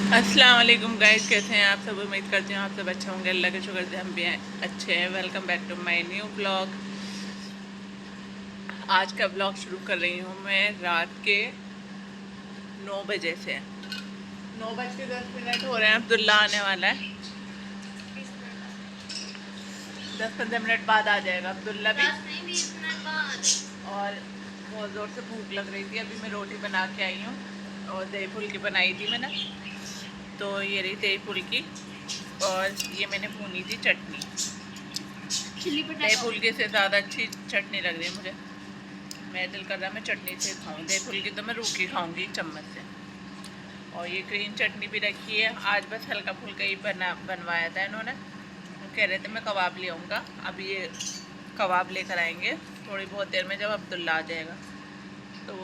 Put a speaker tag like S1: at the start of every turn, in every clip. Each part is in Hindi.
S1: अस्सलाम वालेकुम गाइस, कैसे हैं आप सब। उम्मीद करती हूँ आप सब अच्छे होंगे। अल्लाह के शुक्र से हम भी अच्छे हैं। Welcome back to my new blog. आज का ब्लॉग शुरू कर रही हूँ मैं रात के 9 बजे से। 9:10 हो रहे हैं। अब्दुल्ला आने वाला है, 10-15 मिनट बाद आ जाएगा अब्दुल्ला भी। 20 मिनट बाद। और बहुत ज़ोर से भूख लग रही थी। अभी मैं रोटी बना के आई हूँ और दही फुल्की बनाई थी मैंने। तो ये रही दही फुल्की और ये मैंने भूनी थी चटनी। दही फुल्की से ज़्यादा अच्छी चटनी लग रही है मुझे। मैं दिल कर रहा है मैं चटनी से खाऊँ। दही फुल्की तो मैं रूखी खाऊंगी चम्मच से। और ये ग्रीन चटनी भी रखी है। आज बस हल्का फुल्का ही बनवाया था इन्होंने। वो कह रहे थे मैं कबाब ले आऊँगा। अब ये कबाब लेकर आएंगे थोड़ी बहुत देर में, जब अब्दुल्ला आ जाएगा। तो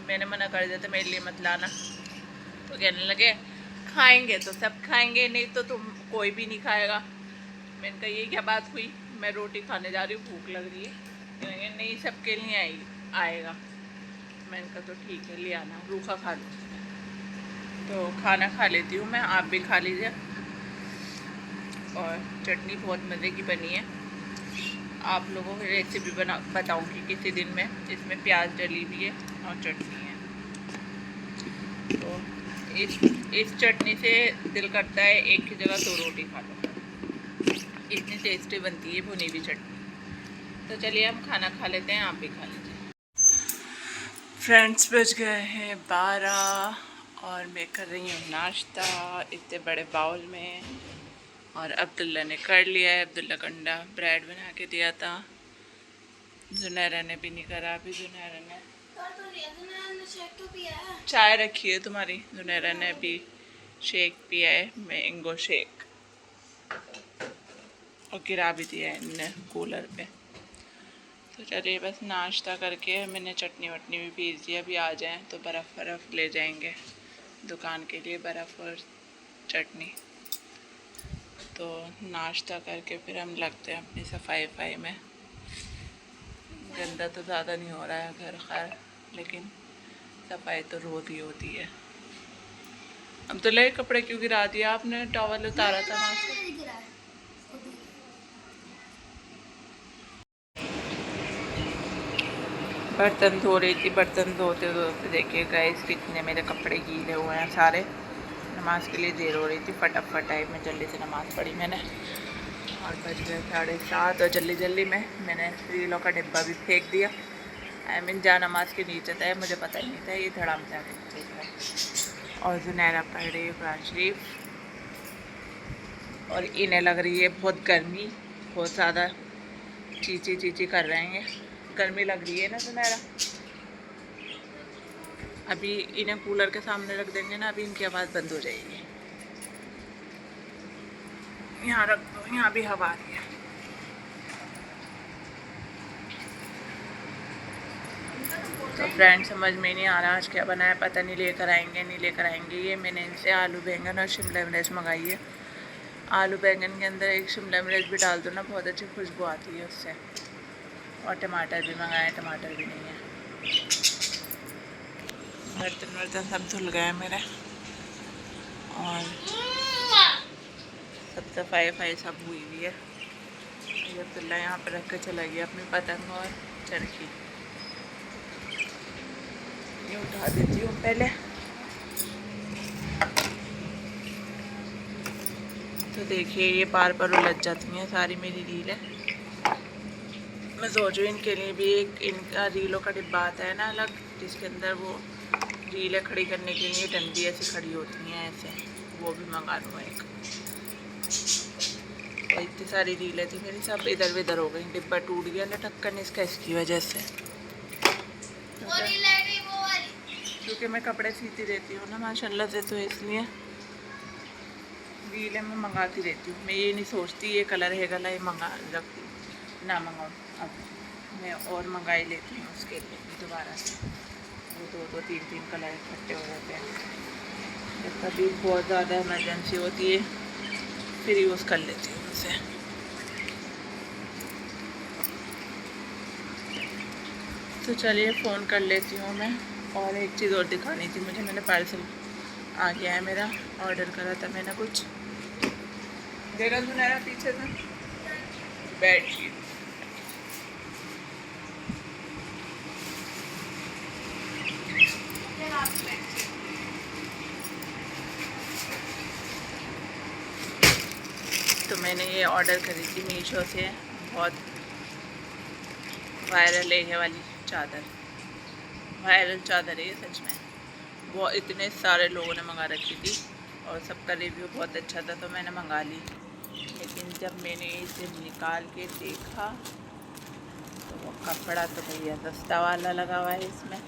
S1: मैंने मना कर दिया था मेरे लिए मत लाना। तो कहने लगे खाएंगे तो सब खाएंगे, नहीं तो तुम कोई भी नहीं खाएगा। मैंने कहा ये क्या बात हुई, मैं रोटी खाने जा रही हूँ, भूख लग रही है। कहेंगे नहीं सबके लिए आएगा। मैंने कहा तो ठीक है ले आना, रूखा खा लो। तो खाना खा लेती हूँ मैं, आप भी खा लीजिए। और चटनी बहुत मज़े की बनी है। आप लोगों को रेसिपी बताऊँगी किसी दिन में। इसमें प्याज डली भी है और चटनी है। तो इस चटनी से दिल करता है एक की जगह 2 रोटी खा लो, इतनी टेस्टी बनती है भुनी हुई चटनी। तो चलिए हम खाना खा लेते हैं, आप भी खा लीजिए। फ्रेंड्स बज गए हैं 12 और मैं कर रही हूँ नाश्ता इतने बड़े बाउल में। और अब्दुल्ला ने कर लिया है। अब्दुल्ला का अंडा ब्रेड बना के दिया था। जुनैरा ने भी नहीं करा। अभी जुनैरा ने चाय रखी है तुम्हारी। जुनैरा ने भी शेक पिया है, मैंगो शेक, और गिरा भी दिया है इनने कूलर पे। तो चलिए बस नाश्ता करके मैंने चटनी वटनी भी पीस दी। अभी आ जाएं तो बर्फ़ ले जाएंगे दुकान के लिए, बर्फ़ और चटनी। तो नाश्ता करके फिर हम लगते हैं अपनी सफाई में। गंदा तो ज़्यादा नहीं हो रहा है घर खैर, लेकिन सफाई तो रोज़ ही होती है। अब तो ले कपड़े क्यों गिरा दिया आपने, टॉवल उतारा था वहाँ से। बर्तन धो रही थी। बर्तन धोते धोते देखिए गाइस कितने मेरे कपड़े गीले हुए हैं सारे। नमाज के लिए देर हो रही थी, फटाफट आई मैं, जल्दी से नमाज़ पढ़ी मैंने। और बज गए 7:30 और जल्दी में मैंने रीलों का डिब्बा भी फेंक दिया। आई मीन जा नमाज के नीचे था, मुझे पता ही नहीं था ये धड़ाम से आके फेंक रहा। और जुनैरा पढ़ रही है कुरान शरीफ। और इन्हें लग रही है बहुत गर्मी, बहुत ज़्यादा चीची कर रहे हैं। गर्मी लग रही है ना जुनैरा। अभी इन्हें कूलर के सामने रख देंगे ना, अभी इनकी आवाज़ बंद हो जाएगी। यहाँ रख दो, यहाँ भी हवा आ रही है। तो फ्रेंड समझ में नहीं आ रहा आज क्या बनाया, पता नहीं लेकर आएंगे नहीं लेकर आएंगे। ये मैंने इनसे आलू बैंगन और शिमला मिर्च मंगाई है। आलू बैंगन के अंदर एक शिमला मिर्च भी डाल दो ना, बहुत अच्छी खुशबू आती है उससे। और टमाटर भी मंगाए, टमाटर भी नहीं है। बर्तन सब धुल गए मेरे। और सब सफाई सब हुई हुई है। अब्दुल्ला यहाँ पर रख कर चला गया अपनी पतंग और चरखी। ये उठा देती हूँ पहले। तो देखिए ये पार उलझ जाती हैं सारी मेरी रीलें। मैं सोचूँ इनके लिए भी एक इनका रीलों का डिब्बा आता है ना अलग, जिसके अंदर वो रीलें खड़ी करने के लिए डंडी ऐसी खड़ी होती हैं ऐसे, वो भी मंगा लूँ एक। और इतनी सारी रीलें थी मेरी, सब इधर उधर हो गई। डिब्बा टूट गया ना ढक्कन इसका, इसकी वजह से। क्योंकि मैं कपड़े सीती रहती हूँ ना माशाल्लाह से, तो इसलिए रीलें मैं मंगाती रहती हूँ। मैं ये नहीं सोचती ये कलर है गला ये मंगा रखती ना मंगाऊँ। अब मैं और मंगाई लेती हूँ उसके लिए दोबारा से। वो 2-3 कलर इकट्ठे हो जाते हैं। जब कभी बहुत ज़्यादा इमरजेंसी होती है फिर यूज़ कर लेती हूँ उसे। तो चलिए फ़ोन कर लेती हूँ मैं। और एक चीज़ और दिखानी थी मुझे, मैंने पार्सल आ गया है मेरा। ऑर्डर करा था मैंने कुछ, देखा सुनहरा पीछे से बेडशीट। तो मैंने ये ऑर्डर करी थी मीशो से। बहुत वायरल है ये वाली चादर, वायरल चादर है ये सच में। वो इतने सारे लोगों ने मंगा रखी थी और सबका रिव्यू बहुत अच्छा था, तो मैंने मंगा ली। लेकिन जब मैंने इसे निकाल के देखा तो वो कपड़ा तो भैया सस्ता वाला लगा हुआ है इसमें।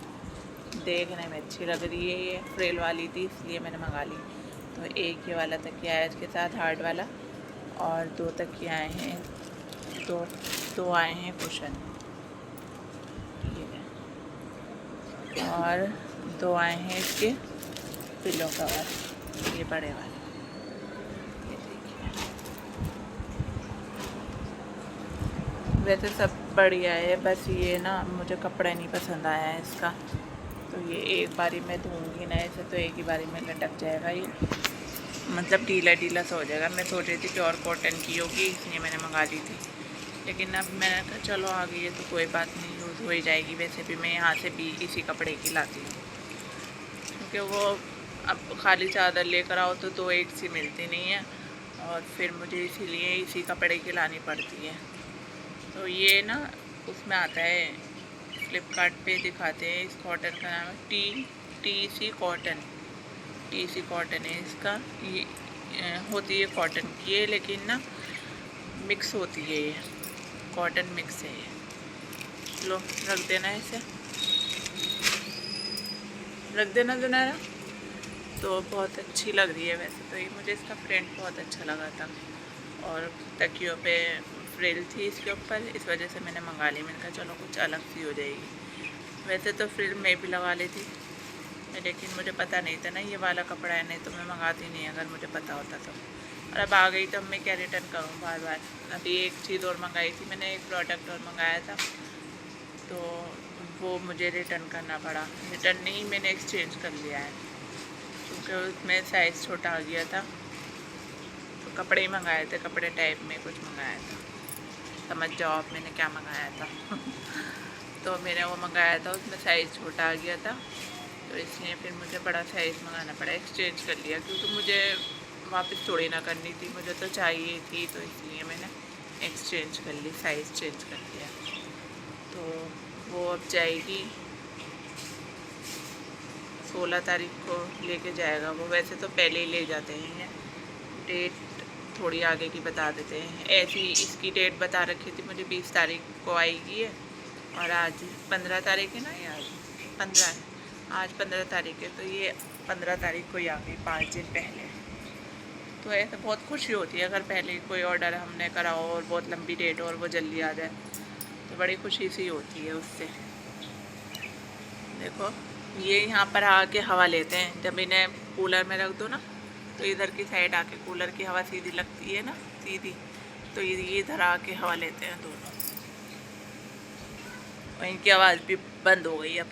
S1: देखने में अच्छी लग रही है, ये फ्रेल वाली थी इसलिए मैंने मंगा ली। तो एक ये वाला तकिया है इसके साथ हार्ड वाला, और 2 तकिया आए हैं, दो आए हैं कुशन, ये और 2 आए हैं इसके पिलो कवर, ये बड़े वाले। ये देखिए, वैसे सब बढ़िया है, बस ये ना मुझे कपड़ा नहीं पसंद आया है इसका। तो ये एक बारी मैं धोऊंगी ना इसे तो एक ही बारी में लटक जाएगा ये, मतलब ढीला ढीला सा हो जाएगा। मैं सोच रही थी प्योर कॉटन की होगी इसलिए मैंने मंगा ली थी, लेकिन अब मैंने कहा चलो आ गई है तो कोई बात नहीं, यूज़ हो ही जाएगी। वैसे भी मैं यहाँ से भी इसी कपड़े की लाती हूँ, क्योंकि वो अब खाली चादर लेकर आओ तो 2 एक सी मिलती नहीं है, और फिर मुझे इसीलिए इसी कपड़े की लानी पड़ती है। तो ये ना उसमें आता है, फ्लिपकार्ट पे दिखाते हैं, इस कॉटन का नाम है टी सी कॉटन है इसका। ये होती है कॉटन की है, लेकिन ना मिक्स होती है, ये कॉटन मिक्स है ये। लो रख देना इसे, रख देना जुनैरा। तो बहुत अच्छी लग रही है वैसे तो ये, मुझे इसका प्रिंट बहुत अच्छा लगा था, और तकियों पे फ्रिल थी इसके ऊपर, इस वजह से मैंने मंगा ली। मैंने कहा चलो कुछ अलग सी हो जाएगी। वैसे तो फ्रिल मैं भी लगा ली थी, लेकिन मुझे पता नहीं था ना ये वाला कपड़ा है, नहीं तो मैं मंगाती नहीं अगर मुझे पता होता तो। और अब आ गई तो अब मैं क्या रिटर्न करूँ बार बार। अभी एक चीज़ और मंगाई थी मैंने, एक प्रोडक्ट और मंगाया था, तो वो मुझे रिटर्न करना पड़ा। रिटर्न नहीं, मैंने एक्सचेंज कर लिया है, क्योंकि उसमें साइज़ छोटा आ गया था। तो कपड़े ही मंगाए थे, कपड़े टाइप में कुछ मंगाया था, समझ जाओ आप मैंने क्या मंगाया था। तो मैंने वो मंगाया था, उसमें साइज़ छोटा आ गया था, तो इसलिए फिर मुझे बड़ा साइज़ मंगाना पड़ा, एक्सचेंज कर लिया, क्योंकि मुझे वापस थोड़ी ना करनी थी, मुझे तो चाहिए थी, तो इसलिए मैंने एक्सचेंज कर ली, साइज़ चेंज कर लिया। तो वो अब जाएगी 16 तारीख को लेके जाएगा वो। वैसे तो पहले ही ले जाते हैं, डेट थोड़ी आगे की बता देते हैं। ऐसी इसकी डेट बता रखी थी मुझे 20 तारीख को आएगी है, और आज 15 तारीख है ना, ये आज 15 है, आज 15 तारीख है, तो ये 15 तारीख को ही आ गई, 5 दिन पहले। तो ऐसे बहुत खुशी होती है अगर पहले कोई ऑर्डर हमने करा हो और बहुत लंबी डेट हो और वो जल्दी आ जाए, तो बड़ी खुशी सी होती है उससे। देखो ये यहाँ पर आके हवा लेते हैं, जब इन्हें कूलर में रख दो ना तो इधर की साइड आके कूलर की हवा सीधी लगती है ना, सीधी, तो ये इधर आके हवा लेते हैं दोनों। और इनकी आवाज़ भी बंद हो गई अब।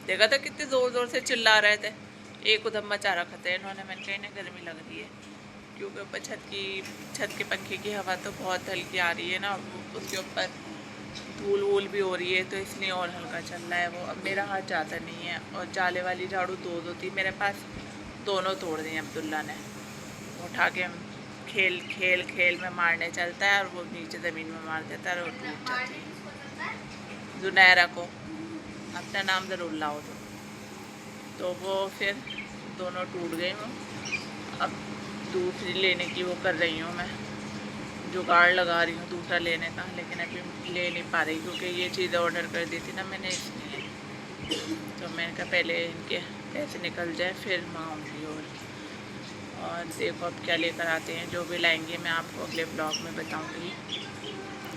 S1: देखा था कितने ज़ोर ज़ोर से चिल्ला रहे थे, एक उधम मचा रखा था इन्होंने। मैंने कहा इन्हें गर्मी लग रही है, क्योंकि ऊपर छत के पंखे की हवा तो बहुत हल्की आ रही है ना, उसके ऊपर धूल वूल भी हो रही है, तो इसलिए और हल्का चल रहा है वो। अब मेरा हाथ जाता नहीं है, और जाले वाली झाड़ू दो थी मेरे पास, दोनों तोड़ दी अब्दुल्ला ने। उठा के खेल खेल खेल में मारने चलता है, और वो नीचे ज़मीन में मार देता है और टूट जाती है। जुनैरा को अपना नाम ज़रूर लाओ तो वो फिर दोनों टूट गए वो। अब दूसरी लेने की वो कर रही हूँ मैं, जुगाड़ लगा रही हूँ दूसरा लेने का, लेकिन अभी ले नहीं पा रही, क्योंकि ये चीज़ ऑर्डर कर दी थी ना मैंने इसलिए। तो मैंने कहा पहले इनके पैसे निकल जाए फिर मंगाऊँगी। और देखो अब क्या लेकर आते हैं, जो भी लाएंगे मैं आपको अगले ब्लॉग में बताऊँगी।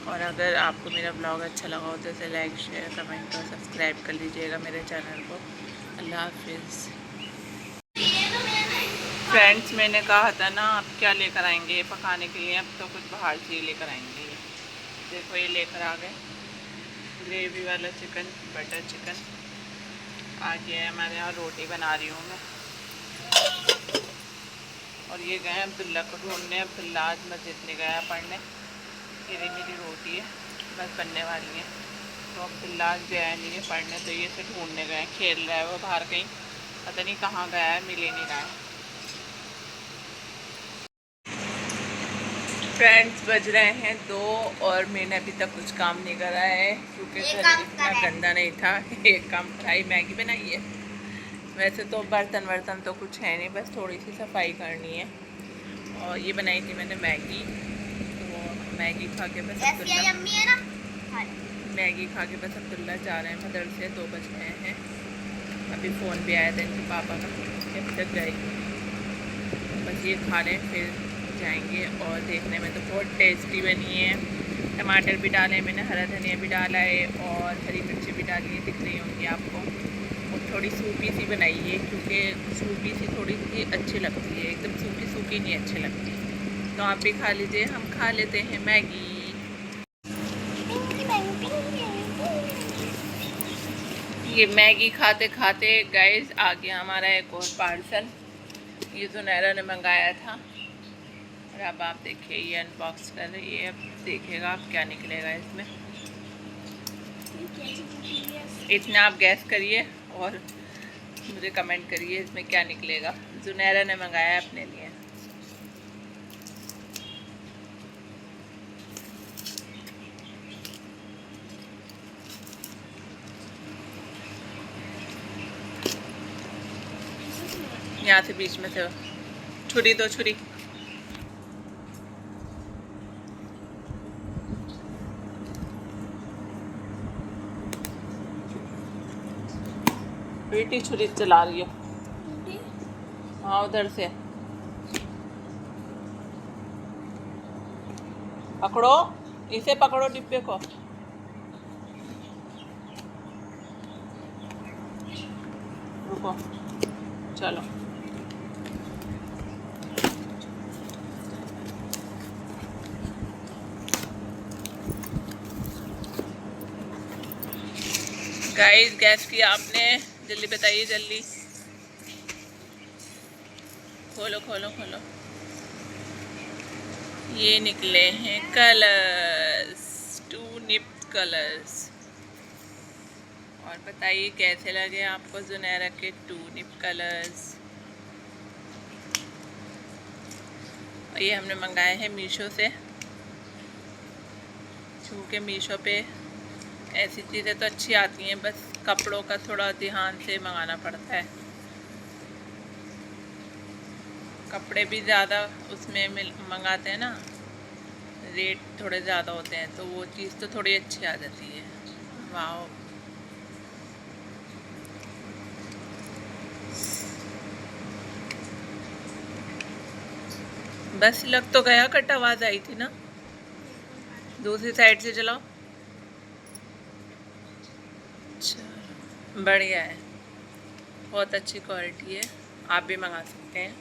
S1: और अगर आपको मेरा ब्लॉग अच्छा लगा हो तो इसे लाइक शेयर कमेंट और सब्सक्राइब कर लीजिएगा मेरे चैनल को। अल्लाह हाफिज़। फ्रेंड्स मैंने कहा था ना आप क्या लेकर आएंगे पकाने के लिए, अब तो कुछ बाहर से ही लेकर आएंगे। देखो ये लेकर आ गए ग्रेवी वाला चिकन, बटर चिकन आ गया है हमारे यहाँ। रोटी बना रही हूँ मैं, और ये गए अब्दुल्ला को ढूंढने। अब्दुल्ला आज मस्जिद में गया पढ़ने। ये मेरी रोटी है, बस बनने वाली है। तो अब्दुल्ला आज गया नहीं है पढ़ने, तो ये से ढूंढने गए। खेल रहा है वो बाहर कहीं, पता नहीं कहाँ गया है, मिल ही नहीं रहा है। फ्रेंड्स बज रहे हैं 2 और मैंने अभी तक कुछ काम नहीं करा है क्योंकि घर इतना गंदा नहीं था। एक काम कराई, मैगी बनाई है। वैसे तो बर्तन वर्तन तो कुछ है नहीं, बस थोड़ी सी सफाई करनी है। और ये बनाई थी मैंने मैगी। तो मैगी खा के बस मैगी खा के बस अब्दुल्ला जा रहे हैं मदरसे। 2 बज गए हैं। अभी फ़ोन भी आया था इनके पापा का, जब तक गए। बस ये खा लें फिर जाएंगे। और देखने में तो बहुत टेस्टी बनी है। टमाटर भी डाले मैंने, हरा धनिया भी डाला है और हरी मिर्ची भी डाली है, दिख रही होंगी आपको। और थोड़ी सूपी सी बनाई है क्योंकि सूपी सी थोड़ी सी अच्छी लगती है, एकदम सूखी सूखी नहीं अच्छी लगती। तो आप भी खा लीजिए, हम खा लेते हैं मैगी। ये मैगी खाते खाते गाइस आ गया हमारा एक और पार्सल। ये ज़ुनैरा ने मंगाया था और अब आप देखिए ये अनबॉक्स कर रही है। अब देखिएगा आप क्या निकलेगा इसमें। इतना आप गैस करिए और मुझे कमेंट करिए इसमें क्या निकलेगा। ज़ुनैरा ने मंगाया है अपने लिए। यहाँ से बीच में से छुरी दो, छुरी। बेटी छुरी चला रही है। हाँ उधर से पकड़ो, इसे पकड़ो डिब्बे को। रुको, चलो। गाइस गैस की आपने, जल्दी बताइए, जल्दी खोलो खोलो खोलो। ये निकले हैं कलर्स, 2 निप कलर्स। और बताइए कैसे लगे आपको ज़ुनैरा के 2 निप कलर्स। और ये हमने मंगाए हैं मीशो से, क्योंकि मीशो पे ऐसी चीज़ें तो अच्छी आती हैं, बस कपड़ों का थोड़ा ध्यान से मंगाना पड़ता है। कपड़े भी ज़्यादा उसमें मंगाते हैं ना, रेट थोड़े ज़्यादा होते हैं, तो वो चीज़ तो थोड़ी अच्छी आ जाती है। वाह, बस लग तो गया, कट आवाज़ आई थी ना। दूसरी साइड से चलाओ। अच्छा बढ़िया है, बहुत अच्छी क्वालिटी है, आप भी मंगा सकते हैं।